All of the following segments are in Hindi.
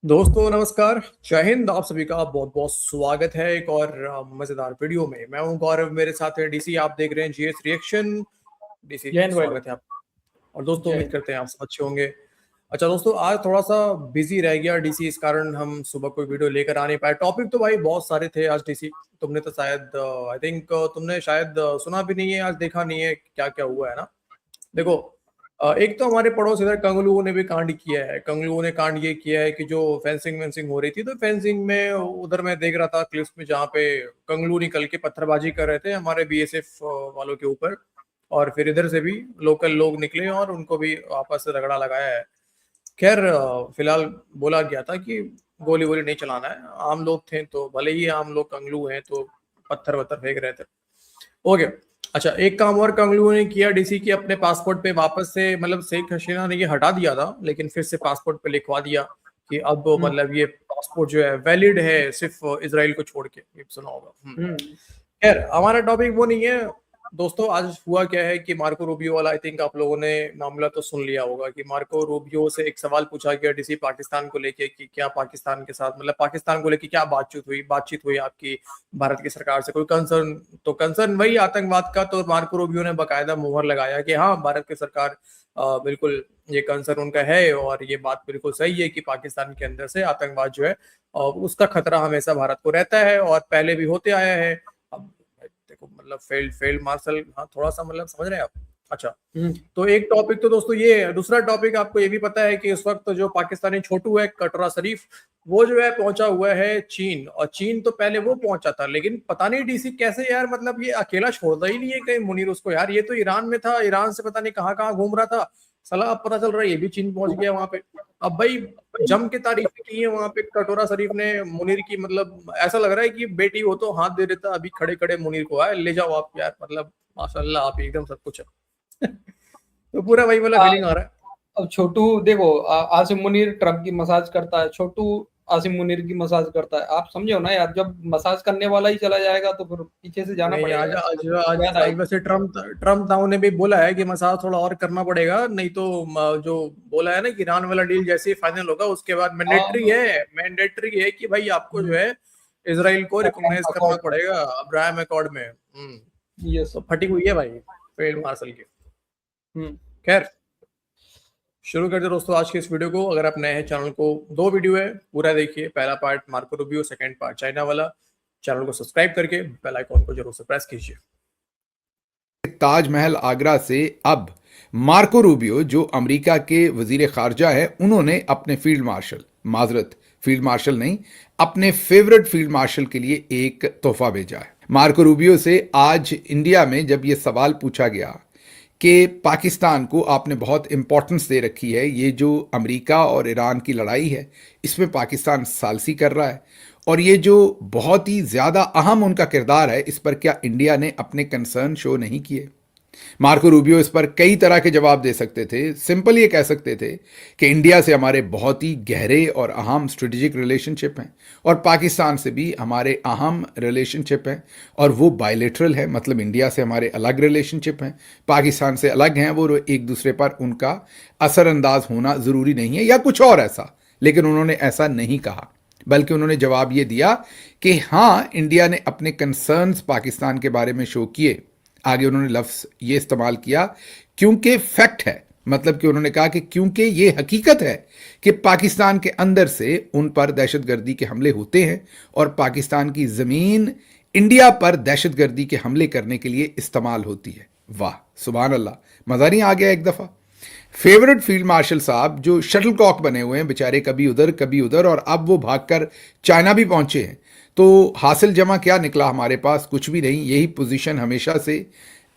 दोस्तों नमस्कार। जय हिंद। आप सभी का बहुत बहुत स्वागत है एक और मजेदार वीडियो में। मैं हूं गौरव, मेरे साथ है डीसी। आप देख रहे हैं जीएस रिएक्शन। डीसी जय हिंद भाई। स्वागत है आपका। और दोस्तों जय उम्मीद हिंद। करते हैं आप सब अच्छे होंगे। अच्छा दोस्तों, आज थोड़ा सा बिजी रह गया डीसी, इस कारण हम सुबह कोई वीडियो लेकर आ नहीं पाए। टॉपिक तो भाई बहुत सारे थे आज डीसी। तुमने तो शायद आई थिंक तुमने शायद सुना भी नहीं है, आज देखा नहीं है क्या क्या हुआ है ना। देखो, एक तो हमारे पड़ोस इधर कंगलुओं ने भी कांड किया है। कंगलुओं ने कांड ये किया है कि जो फेंसिंग वेंसिंग हो रही थी, तो फेंसिंग में उधर मैं देख रहा था क्लिप्स में, जहाँ पे कंगलू निकल के पत्थरबाजी कर रहे थे हमारे बीएसएफ वालों के ऊपर। और फिर इधर से भी लोकल लोग निकले और उनको भी आपस से रगड़ा लगाया है। खैर, फिलहाल बोला गया था कि गोली वोली नहीं चलाना है। आम लोग थे तो भले ही आम लोग कंगलू हैं तो पत्थर वत्थर फेंक रहे थे। ओके। अच्छा, एक काम और कंगलू ने किया डीसी की, अपने पासपोर्ट पे वापस से, मतलब शेख हसीना ने ये हटा दिया था लेकिन फिर से पासपोर्ट पे लिखवा दिया कि अब हम्म। मतलब ये पासपोर्ट जो है वैलिड है सिर्फ इसराइल को छोड़ के। ये सुना होगा। हम्म। खैर, हमारा टॉपिक वो नहीं है। दोस्तों, आज हुआ क्या है कि मार्को रूबियो वाला, आई थिंक आप लोगों ने मामला तो सुन लिया होगा कि मार्को रूबियो से एक सवाल पूछा गया डीसी पाकिस्तान को लेके कि क्या पाकिस्तान के साथ, मतलब पाकिस्तान को लेके क्या बातचीत हुई आपकी भारत की सरकार से, कोई कंसर्न? तो कंसर्न वही आतंकवाद का। तो मार्को रूबियो ने बकायदा मुहर लगाया कि हाँ, भारत की सरकार बिल्कुल ये कंसर्न उनका है और ये बात बिल्कुल सही है कि पाकिस्तान के अंदर से आतंकवाद जो है उसका खतरा हमेशा भारत को रहता है और पहले भी होते आया है। अब देखो, मतलब फेल्ड मार्शल, हाँ थोड़ा सा मतलब समझ रहे हैं आप। अच्छा, हम्म। तो एक टॉपिक तो दोस्तों ये है। दूसरा टॉपिक आपको ये भी पता है कि इस वक्त जो पाकिस्तानी छोटू है कटरा शरीफ, वो जो है पहुंचा हुआ है चीन। और चीन तो पहले वो पहुंचा था, लेकिन पता नहीं डीसी कैसे यार, मतलब ये अकेला छोड़ता ही नहीं है कहीं मुनीर उसको यार। ये तो ईरान में था, ईरान से पता नहीं कहाँ कहाँ घूम रहा था साला। अब पता चल रहा है ये भी चीन पहुंच गया वहां पे। अब भाई जम के तारीफें की है वहां पे कटोरा शरीफ ने मुनीर की। मतलब ऐसा लग रहा है कि बेटी हो तो हाथ दे देता अभी खड़े खड़े मुनीर को, आए ले जाओ आप यार। मतलब माशाल्लाह, आप एकदम सब कुछ है। तो पूरा वही वाला आ, फीलिंग आ रहा है। अब छोटू देखो, आसिम मुनीर ट्रम्प की मसाज करता है, छोटू आसिम मुनीर की मसाज करता है। आप समझो ना यार, जब मसाज करने वाला ही चला जाएगा तो फिर पीछे से जाना नहीं, पड़ेगा आज यार। आज याद आज आज आएगी। वैसे ट्रम्प ट्रम्प ताऊ ने भी बोला है कि मसाज थोड़ा और करना पड़ेगा, नहीं तो जो बोला है ना कि ईरान वाला डील जैसे ही फाइनल होगा उसके बाद मैंडेटरी हाँ। है, मैंडेटरी है कि भाई आपको जो है इसराइल को रिकॉग्नाइज करना अकॉर्ड। पड़ेगा अब्राहम अकॉर्ड में। यस। तो फटी हुई है भाई फील्ड मार्शल की। हम्म। खैर, शुरू करते दोस्तों आज के इस वीडियो को। अगर आप नए हैं चैनल को, दो वीडियो है, पूरा देखिए। पहला part Marco Rubio, second part China वाला। चैनल को सब्सक्राइब करके बेल आइकॉन को जरूर से प्रेस कीजिए। ताजमहल आगरा से अब मार्को रूबियो जो अमेरिका के वजीर खारजा है, उन्होंने अपने फील्ड मार्शल नहीं, अपने फेवरेट फील्ड मार्शल के लिए एक तोहफा भेजा है। मार्को रूबियो से आज इंडिया में जब यह सवाल पूछा गया कि पाकिस्तान को आपने बहुत इंपॉर्टेंस दे रखी है, ये जो अमेरिका और ईरान की लड़ाई है इसमें पाकिस्तान सालसी कर रहा है और ये जो बहुत ही ज़्यादा अहम उनका किरदार है, इस पर क्या इंडिया ने अपने कंसर्न शो नहीं किए? मार्को रूबियो इस पर कई तरह के जवाब दे सकते थे। सिंपल ये कह सकते थे कि इंडिया से हमारे बहुत ही गहरे और अहम स्ट्रेटेजिक रिलेशनशिप हैं और पाकिस्तान से भी हमारे अहम रिलेशनशिप हैं और वो बायलेटरल है, मतलब इंडिया से हमारे अलग रिलेशनशिप हैं, पाकिस्तान से अलग हैं वो, एक दूसरे पर उनका असरअंदाज होना ज़रूरी नहीं है या कुछ और ऐसा। लेकिन उन्होंने ऐसा नहीं कहा, बल्कि उन्होंने जवाब ये दिया कि हाँ, इंडिया ने अपने कंसर्न्स पाकिस्तान के बारे में शो किए। आगे उन्होंने लफ्ज़ ये इस्तेमाल किया क्योंकि फैक्ट है, मतलब कि उन्होंने कहा कि क्योंकि ये हकीकत है कि पाकिस्तान के अंदर से उन पर दहशतगर्दी के हमले होते हैं और पाकिस्तान की ज़मीन इंडिया पर दहशतगर्दी के हमले करने के लिए इस्तेमाल होती है। वाह सुभान अल्लाह, मज़ा नहीं आ गया एक दफ़ा? फेवरेट फील्ड मार्शल साहब जो शटल कॉक बने हुए हैं बेचारे, कभी उधर कभी उधर, और अब वो भागकर चाइना भी पहुंचे हैं। तो हासिल जमा क्या निकला हमारे पास? कुछ भी नहीं। यही पोजीशन हमेशा से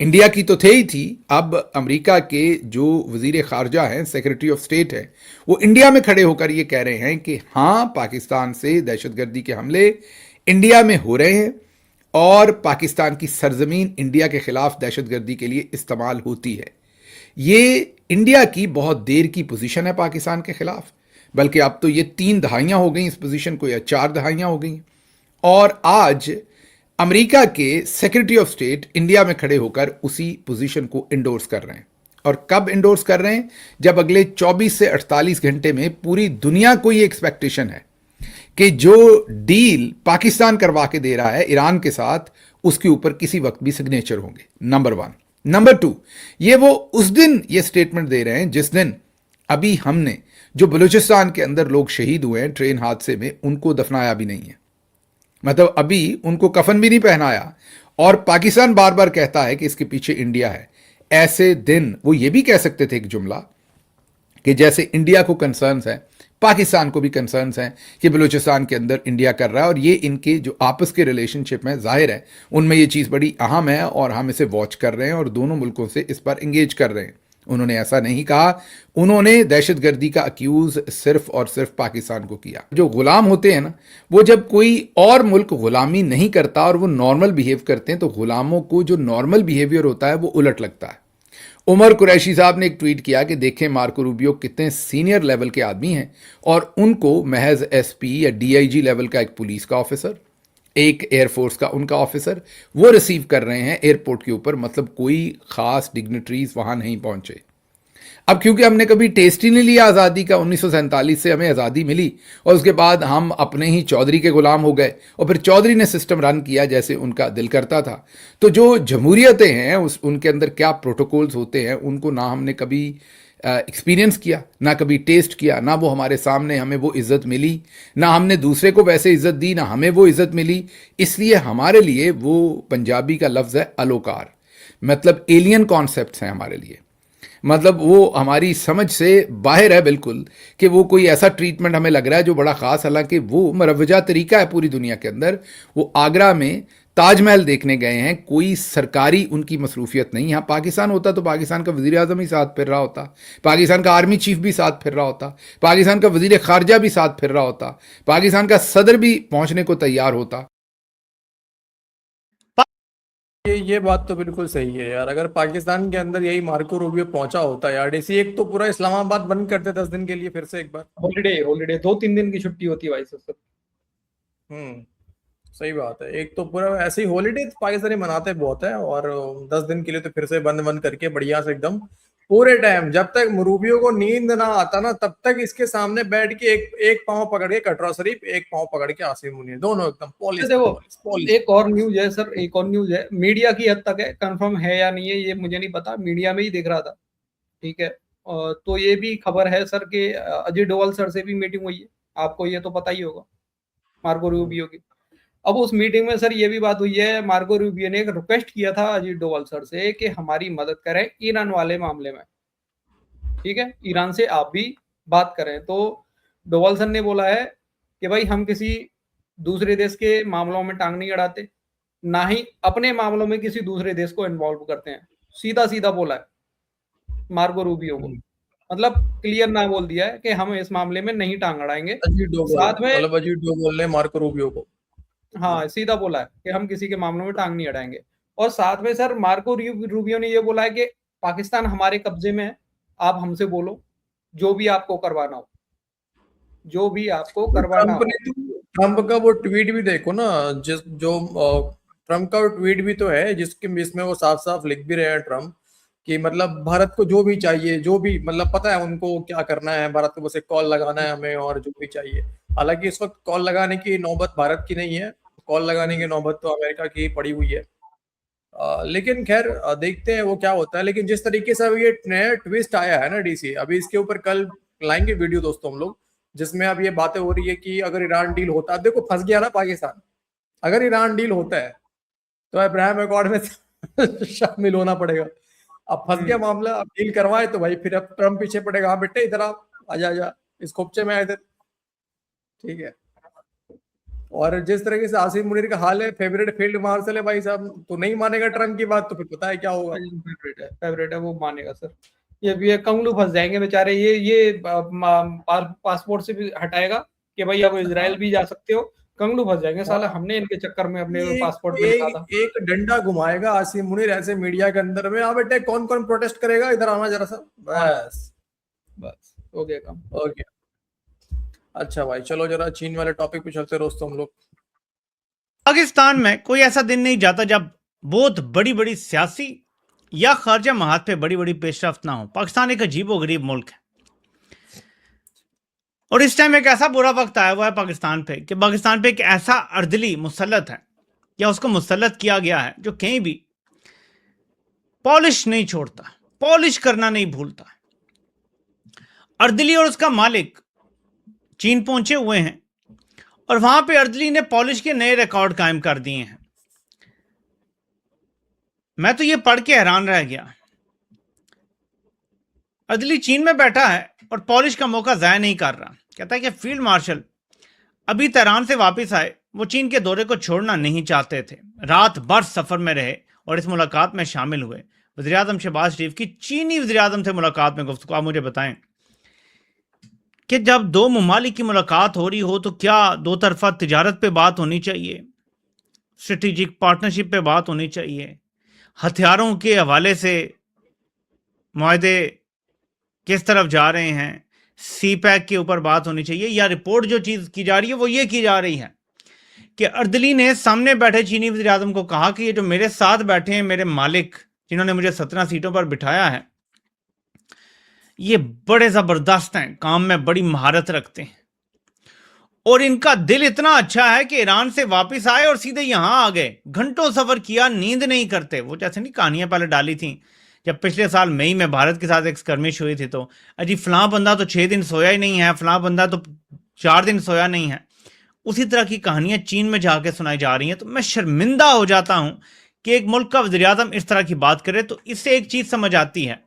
इंडिया की तो थे ही थी। अब अमेरिका के जो वजीर खारजा हैं, सेक्रेटरी ऑफ स्टेट है, वो इंडिया में खड़े होकर ये कह रहे हैं कि हाँ, पाकिस्तान से दहशतगर्दी के हमले इंडिया में हो रहे हैं और पाकिस्तान की सरजमीन इंडिया के खिलाफ दहशतगर्दी के लिए इस्तेमाल होती है। ये इंडिया की बहुत देर की पोजीशन है पाकिस्तान के खिलाफ, बल्कि अब तो ये 3 दहाइयाँ हो गई इस पोजीशन को, या 4 दहाइयाँ हो गई। और आज अमेरिका के सेक्रेटरी ऑफ स्टेट इंडिया में खड़े होकर उसी पोजीशन को इंडोर्स कर रहे हैं और कब इंडोर्स कर रहे हैं? जब अगले 24 से 48 घंटे में पूरी दुनिया को ये एक्सपेक्टेशन है कि जो डील पाकिस्तान करवा के दे रहा है ईरान के साथ, उसके ऊपर किसी वक्त भी सिग्नेचर होंगे। नंबर 1। नंबर 2, ये वो उस दिन ये स्टेटमेंट दे रहे हैं जिस दिन अभी हमने जो बलूचिस्तान के अंदर लोग शहीद हुए हैं ट्रेन हादसे में, उनको दफनाया भी नहीं है, मतलब अभी उनको कफन भी नहीं पहनाया, और पाकिस्तान बार बार कहता है कि इसके पीछे इंडिया है। ऐसे दिन वो ये भी कह सकते थे एक जुमला कि जैसे इंडिया को कंसर्न्स है, पाकिस्तान को भी कंसर्न्स हैं कि बलूचिस्तान के अंदर इंडिया कर रहा है, और ये इनके जो आपस के रिलेशनशिप में जाहिर है उनमें ये चीज़ बड़ी अहम है और हम इसे वॉच कर रहे हैं और दोनों मुल्कों से इस पर इंगेज कर रहे हैं। उन्होंने ऐसा नहीं कहा, उन्होंने दहशतगर्दी का अक्यूज़ सिर्फ और सिर्फ पाकिस्तान को किया। जो गुलाम होते हैं ना, वो जब कोई और मुल्क गुलामी नहीं करता और वो नॉर्मल बिहेव करते हैं, तो गुलामों को जो नॉर्मल बिहेवियर होता है वो उलट लगता है। उमर कुरैशी साहब ने एक ट्वीट किया कि देखें मार्को रूबियो कितने सीनियर लेवल के आदमी हैं, और उनको महज एसपी या डीआईजी लेवल का एक पुलिस का ऑफिसर, एक एयरफोर्स का उनका ऑफिसर वो रिसीव कर रहे हैं एयरपोर्ट के ऊपर, मतलब कोई खास डिग्निटरीज वहां नहीं पहुंचे। अब क्योंकि हमने कभी टेस्ट ही नहीं लिया आज़ादी का, 1947 से हमें आज़ादी मिली और उसके बाद हम अपने ही चौधरी के गुलाम हो गए और फिर चौधरी ने सिस्टम रन किया जैसे उनका दिल करता था। तो जो जमहूरियतें हैं उनके अंदर क्या प्रोटोकॉल्स होते हैं, उनको ना हमने कभी एक्सपीरियंस किया, ना कभी टेस्ट किया, ना वो हमारे सामने हमें वो इज़्ज़त मिली, ना हमने दूसरे को वैसे इज़्ज़त दी, ना हमें वो इज़्ज़त मिली। इसलिए हमारे लिए वो पंजाबी का लफ्ज़ है अलोकार, मतलब एलियन कॉन्सेप्ट्स हैं हमारे लिए, मतलब वो हमारी समझ से बाहर है बिल्कुल कि वो कोई ऐसा ट्रीटमेंट हमें लग रहा है जो बड़ा ख़ास, हालांकि वो मरवजा तरीका है पूरी दुनिया के अंदर। वो आगरा में ताजमहल देखने गए हैं, कोई सरकारी उनकी मसरूफियत नहीं। यहाँ पाकिस्तान होता तो पाकिस्तान का वज़ीर आज़म ही साथ फिर रहा होता, पाकिस्तान का आर्मी चीफ भी साथ फिर रहा होता, पाकिस्तान का वज़ीर ख़ारजा भी साथ फिर रहा होता, पाकिस्तान का सदर भी पहुँचने को तैयार होता। ये बात तो बिल्कुल सही है यार। अगर पाकिस्तान के अंदर यही मार्को रूबियो पहुंचा होता यार, डीसी एक तो पूरा इस्लामाबाद बंद करते 10 दिन के लिए फिर से एक बार। हॉलीडे 2-3 दिन की छुट्टी होती है भाई साहब। सही बात है। एक तो पूरा ऐसे ही हॉलीडे पाकिस्तानी मनाते बहुत है, और 10 दिन के लिए तो फिर से बंद करके बढ़िया से एकदम पूरे टाइम जब तक रूबियो को नींद ना आता ना, तब तक इसके सामने बैठ के एक पांव पकड़ के कटरा शरीफ, एक पांव पकड़ के आसिम मुनीर, दोनों एकदम पॉलिश। देखो एक और न्यूज है सर, एक और न्यूज है, मीडिया की हद तक है, कंफर्म है या नहीं है ये मुझे नहीं पता, मीडिया में ही देख रहा था, ठीक है। तो ये भी खबर है सर कि अजय डोवाल सर से भी मीटिंग हुई है, आपको ये तो पता ही होगा, मार्को रूबियो की। अब उस मीटिंग में सर ये भी बात हुई है, मार्को रूबियो ने एक रिक्वेस्ट किया था अजीत डोवाल सर से कि हमारी मदद करें ईरान वाले मामले में, ठीक है, ईरान से आप भी बात करें। तो डोवाल सर ने बोला है कि भाई हम किसी दूसरे देश के मामलों में टांग नहीं अड़ाते, ना ही अपने मामलों में किसी दूसरे देश को इन्वॉल्व करते हैं, सीधा सीधा बोला है मार्को रूबियो को, मतलब क्लियर ना बोल दिया है कि हम इस मामले में नहीं टांग अड़ाएंगे। साथ में मतलब अजीत डोवाल ने मार्को रूबियो को हाँ सीधा बोला है कि हम किसी के मामलों में टांग नहीं अड़ाएंगे। और साथ में सर मार्को रूबियो ने ये बोला है कि पाकिस्तान हमारे कब्जे में है, आप हमसे बोलो जो भी आपको करवाना हो, जो भी आपको करवाना हो। ट्रम्प का वो ट्वीट भी देखो ना, ट्रम्प का वो ट्वीट भी तो है जिसमें वो साफ साफ लिख भी रहे हैं ट्रम्प कि मतलब भारत को जो भी चाहिए, जो भी मतलब पता है उनको क्या करना है, भारत को बस एक कॉल लगाना है हमें और जो भी चाहिए। हालांकि इस वक्त कॉल लगाने की नौबत भारत की नहीं है, कॉल लगाने की नौबत तो अमेरिका की पड़ी हुई है। लेकिन खैर देखते हैं वो क्या होता है। लेकिन जिस तरीके से अभी ये नया ट्विस्ट आया है ना डीसी, अभी इसके ऊपर कल लाएंगे वीडियो दोस्तों हम लोग, जिसमें अब ये बातें हो रही है कि अगर ईरान डील होता है, देखो फंस गया ना पाकिस्तान, अगर ईरान डील होता है तो अब्राहम अकॉर्ड में शामिल होना पड़ेगा। अब फंस गया मामला, अब डील करवाए तो भाई फिर अब ट्रम्प पीछे पड़ेगा, हाँ बेटे इधर आजा इस खोपचे में इधर, ठीक है। और जिस तरीके से आसिम मुनीर का हाल है, फेवरेट फील्ड मार्शल है भाई साहब, तो नहीं मानेगा ट्रम्प की बात तो फिर पता है क्या होगा। फेवरेट है वो मानेगा सर, ये भी कंगलू फंस जाएंगे बेचारे, ये पासपोर्ट से भी हटाएगा कि भाई अब इजराइल भी जा सकते हो, कंगलू फंस जाएंगे साला, हमने इनके चक्कर में अपने पासपोर्ट पे लिखा था। एक डंडा घुमाएगा आसिम मुनीर ऐसे मीडिया के अंदर में, हाँ बेटे कौन कौन प्रोटेस्ट करेगा इधर आना जरा सा, बस हो गया काम, हो गया। अच्छा भाई चलो जरा चीन वाले टॉपिक पे चलते दोस्तों हम लोग। पाकिस्तान में कोई ऐसा दिन नहीं जाता जब बहुत बड़ी बड़ी सियासी या खारजा महाज पे बड़ी बड़ी पेशरफ्त ना हो। पाकिस्तान एक अजीबोगरीब मुल्क है और इस टाइम एक ऐसा बुरा वक्त आया हुआ है पाकिस्तान पे कि पाकिस्तान पे एक ऐसा अर्दली मुसल्लत है या उसको मुसल्लत किया गया है जो कहीं भी पॉलिश नहीं छोड़ता, पॉलिश करना नहीं भूलता। अर्दली और उसका मालिक चीन पहुंचे हुए हैं और वहां पे अर्दली ने पॉलिश के नए रिकॉर्ड कायम कर दिए हैं। मैं तो ये पढ़ के हैरान रह गया। अर्दली चीन में बैठा है और पॉलिश का मौका ज़ाया नहीं कर रहा। कहता है कि फील्ड मार्शल अभी तेहरान से वापस आए, वो चीन के दौरे को छोड़ना नहीं चाहते थे, रात भर सफर में रहे और इस मुलाकात में शामिल हुए। वज़ीर-ए-आज़म शहबाज शरीफ की चीनी वज़ीर-ए-आज़म से मुलाकात में गुफ्तगू। आप मुझे बताएं कि जब दो ममालिक की मुलाकात हो रही हो तो क्या दो तरफा तिजारत पे बात होनी चाहिए, स्ट्रेटेजिक पार्टनरशिप पे बात होनी चाहिए, हथियारों के हवाले से मुआहदे किस तरफ जा रहे हैं, सी पैक के ऊपर बात होनी चाहिए, या रिपोर्ट जो चीज़ की जा रही है वो ये की जा रही है कि अर्दली ने सामने बैठे चीनी वज़ीर-ए-आज़म को कहा कि ये जो मेरे साथ बैठे हैं मेरे मालिक, जिन्होंने मुझे 17 सीटों पर बिठाया है, ये बड़े ज़बरदस्त हैं, काम में बड़ी महारत रखते हैं और इनका दिल इतना अच्छा है कि ईरान से वापस आए और सीधे यहां आ गए। घंटों सफर किया, नींद नहीं करते। वो जैसे नहीं कहानियां पहले डाली थी जब पिछले साल मई में भारत के साथ एक स्कर्मिश हुई थी, तो अजी फलां बंदा तो 6 दिन सोया ही नहीं है, फलां बंदा तो 4 दिन सोया नहीं है। उसी तरह की कहानियां चीन में जाके सुनाई जा रही हैं। तो मैं शर्मिंदा हो जाता हूं कि एक मुल्क का वज़ीर-ए-आज़म इस तरह की बात करे। तो इससे एक चीज समझ आती है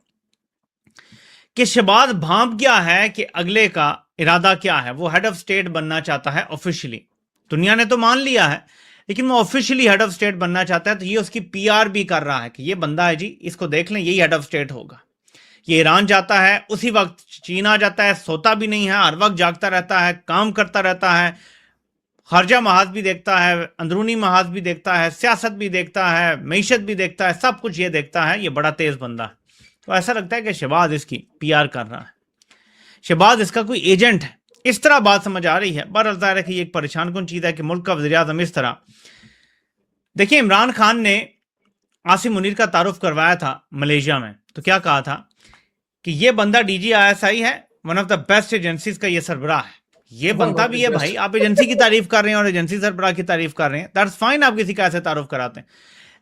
कि शहबाज भांप गया है कि अगले का इरादा क्या है। वो हेड ऑफ स्टेट बनना चाहता है ऑफिशियली। दुनिया ने तो मान लिया है, लेकिन वो ऑफिशियली हेड ऑफ स्टेट बनना चाहता है। तो ये उसकी पीआर भी कर रहा है कि ये बंदा है जी, इसको देख लें, यही हेड ऑफ स्टेट होगा। ये ईरान जाता है, उसी वक्त चीन आ जाता है, सोता भी नहीं है, हर वक्त जागता रहता है, काम करता रहता है, खारजा महाज भी देखता है, अंदरूनी महाज भी देखता है, सियासत भी देखता है, मईशत भी देखता है, सब कुछ ये देखता है। ये बड़ा तेज बंदा है। तो ऐसा लगता है कि शहबाज इसकी पीआर कर रहा है, शहबाज इसका कोई एजेंट है। इस तरह बात समझ आ रही है। बहरहाल ज़ाहिर है कि ये एक परेशान कुन चीज़ है कि मुल्क का वज़ीर-ए-आज़म इस तरह। देखिए, इमरान खान ने आसिम मुनीर का तारुफ करवाया था मलेशिया में, तो क्या कहा था कि ये बंदा DGISI है, one of the best agencies का ये सरबराह है। ये बनता भी है भाई, आप एजेंसी की तारीफ कर रहे हैं और एजेंसी सरबराह की तारीफ कर रहे हैं, दैट्स फाइन, आप किसी का ऐसे तारुफ कराते हैं।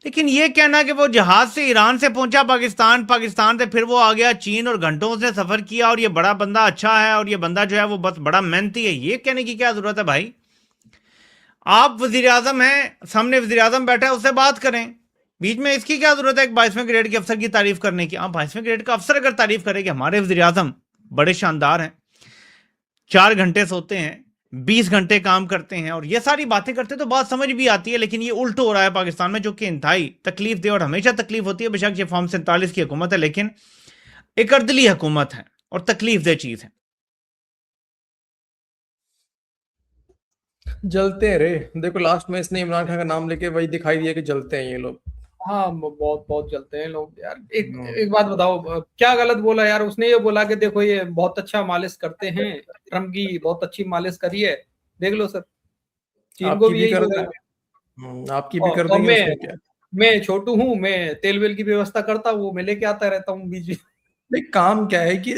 लेकिन ये कहना कि वो जहाज से ईरान से पहुंचा पाकिस्तान, पाकिस्तान से फिर वो आ गया चीन और घंटों से सफर किया और ये बड़ा बंदा अच्छा है और ये बंदा जो है वो बस बड़ा मेहनती है, ये कहने की क्या जरूरत है भाई? आप वज़ीर-ए-आज़म हैं, सामने वज़ीर-ए-आज़म बैठा है, उससे बात करें। बीच में इसकी क्या जरूरत है एक 22वें ग्रेड के अफसर की तारीफ करने की? आप 22वें ग्रेड का अफसर अगर तारीफ करे कि हमारे वज़ीर-ए-आज़म बड़े शानदार हैं, 4 घंटे सोते हैं, 20 घंटे काम करते हैं और ये सारी बातें करते, तो बात समझ भी आती है। लेकिन ये उल्ट हो रहा है पाकिस्तान में, जो कि इंतहाई तकलीफ दे और हमेशा तकलीफ होती है। बेशक ये फॉर्म 47 की हुकूमत है, लेकिन एक अर्दली हुकूमत है और तकलीफ दे चीज है। जलते हैं रे। देखो लास्ट में इसने इमरान खान का नाम लेके वही दिखाई दिया कि जलते हैं ये लोग। हाँ, बहुत बहुत चलते हैं लोग यार। एक बात बताओ, क्या गलत बोला यार? उसने ये बोला कि देखो ये बहुत अच्छा मालिश करते हैं, ट्रम्प की बहुत अच्छी मालिश करी है, देख लो सर। चीन को भी यही बोला है। आपकी भी कर देंगे उसमें क्या? मैं छोटू हूँ, मैं तेल वेल की व्यवस्था करता हूँ, वो मैं लेके आता रहता हूँ बीच में। नहीं, काम क्या है कि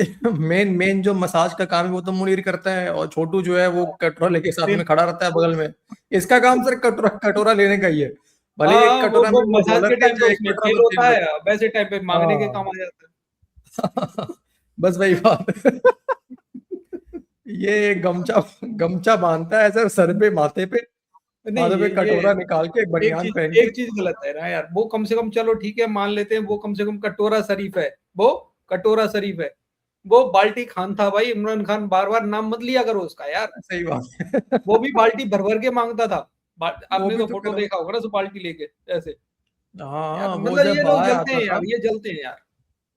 मेन जो मसाज का काम है वो तो मुनीर करता है और छोटू जो है वो कटोरा लेके साथ में खड़ा रहता है बगल में। इसका काम सिर्फ कटोरा लेने का ही है। भले एक कटोरा में मसाज के टाइम पे उसमें तेल होता है, वैसे टाइम पे मांगने के काम आ जाता है। बस वही बात। ये गमछा बांधता है सर सर पे, माथे पे कटोरा निकाल के बनियान पहन के। एक चीज गलत है ना यार, वो कम से कम चलो ठीक है मान लेते हैं, वो कम से कम कटोरा शरीफ है, वो कटोरा शरीफ है। वो बाल्टी खान था भाई, इमरान खान बार बार नाम मत लिया करो उसका यार। सही बात। वो भी बाल्टी भर भर के मांगता था। आपने तो फोटो देखा होगा ना, उस बाल्टी लेके ऐसे। हाँ, मतलब ये लोग जलते हैं यार, ये जलते हैं यार।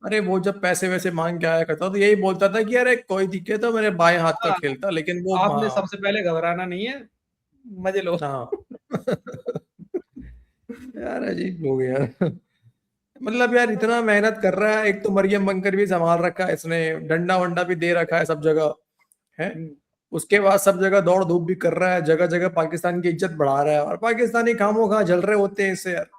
अरे वो जब पैसे वैसे मांग के आया करता तो यही बोलता था कि अरे कोई दिक्कत तो मेरे बाएं हाथ का खेलता, लेकिन वो आपने सबसे पहले घबराना नहीं है, मजे लो। हाँ। यार अजीब हो गया। मतलब यार इतना मेहनत कर रहा है, एक तो मरियम बंकर भी संभाल रखा है इसने, डंडा वंडा भी दे रखा है सब जगह है। उसके बाद सब जगह दौड़ धूप भी कर रहा है, जगह जगह पाकिस्तान की इज्जत बढ़ा रहा है और पाकिस्तानी खामों खा जल रहे होते हैं इससे यार।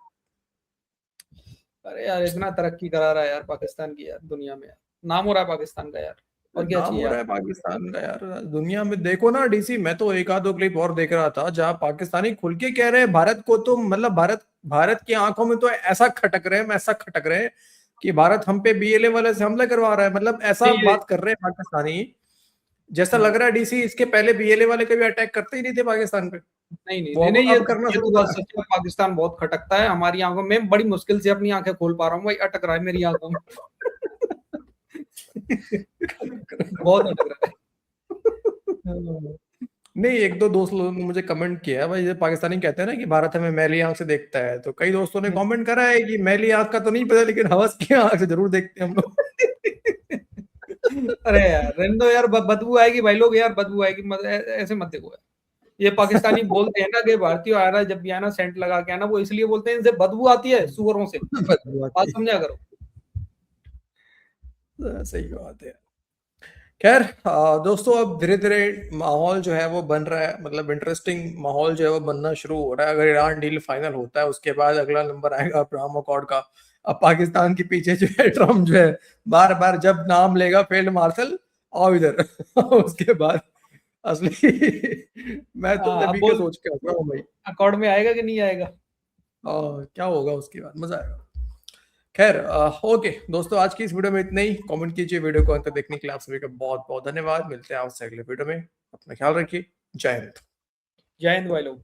अरे यार इतना तरक्की करा रहा है यार पाकिस्तान की यार दुनिया में यार, नाम हो रहा है पाकिस्तान का यार, और क्या नाम चाहिए हो रहा यार। है पाकिस्तान का यार दुनिया में। देखो ना डीसी, मैं तो एक आध दो क्लिप और देख रहा था जहां पाकिस्तानी खुल के कह रहे हैं भारत को, तो मतलब भारत की आंखों में तो ऐसा खटक रहे हैं, ऐसा खटक रहे हैं कि भारत हम पे बीएलए वाले से हमला करवा रहा है, मतलब ऐसा नहीं, बात कर रहे हैं पाकिस्तानी, जैसा हाँ, लग रहा है डीसी इसके पहले बीएलए वाले कभी अटैक करते ही नहीं थे पाकिस्तान पे, नहीं नहीं वो नहीं नहीं, अब करना ये शुरू तो बात करा। सच है, पाकिस्तान बहुत खटकता है हमारी आंखों में, बड़ी मुश्किल से अपनी आंखें खोल पा रहा हूँ भाई, अटक रहा है मेरी आंखों में। बहुत अटक रहा है। नहीं, एक दो दोस्त लोगों ने मुझे कमेंट किया है भाई, ये पाकिस्तानी कहते हैं ना कि भारत हमें मैली आंख से देखता है, तो कई दोस्तों ने कमेंट करा है कि मैली आंख का तो नहीं पता, लेकिन हवस की आंख से जरूर देखते हैं हम लोग। अरे यार रहने दो यार, बदबू आएगी भाई लोग यार, बदबू आएगी, ऐसे मत देखो यार। ये पाकिस्तानी बोलते हैं ना कि भारतीय आ रहा है, जब भी आना सेंट लगा के आना, वो इसलिए बोलते हैं इनसे बदबू आती है सुअरों से, बात समझा करो। सही बात है। खैर दोस्तों, अब धीरे धीरे माहौल जो है वो बन रहा है, मतलब इंटरेस्टिंग माहौल जो है वो बनना शुरू हो रहा है। अगर ईरान डील फाइनल होता है उसके बाद अगला नंबर आएगा अब्राहम अकॉर्ड का। अब पाकिस्तान के पीछे जो है ट्रम्प जो है बार बार जब नाम लेगा फील्ड मार्शल, आओ इधर। उसके बाद असली मैं तो अब तभी के बोल सोच के हंस रहा हूँ भाई। अकॉर्ड में आएगा कि नहीं आएगा। क्या होगा उसके बाद, मजा आएगा। खैर ओके दोस्तों, आज की इस वीडियो में इतना ही। कमेंट कीजिए, वीडियो को अंत तक देखने के लिए आप सभी का बहुत बहुत धन्यवाद। मिलते हैं आपसे अगले वीडियो में, अपना ख्याल रखिए। जय हिंद। जय हिंद भाई लोग।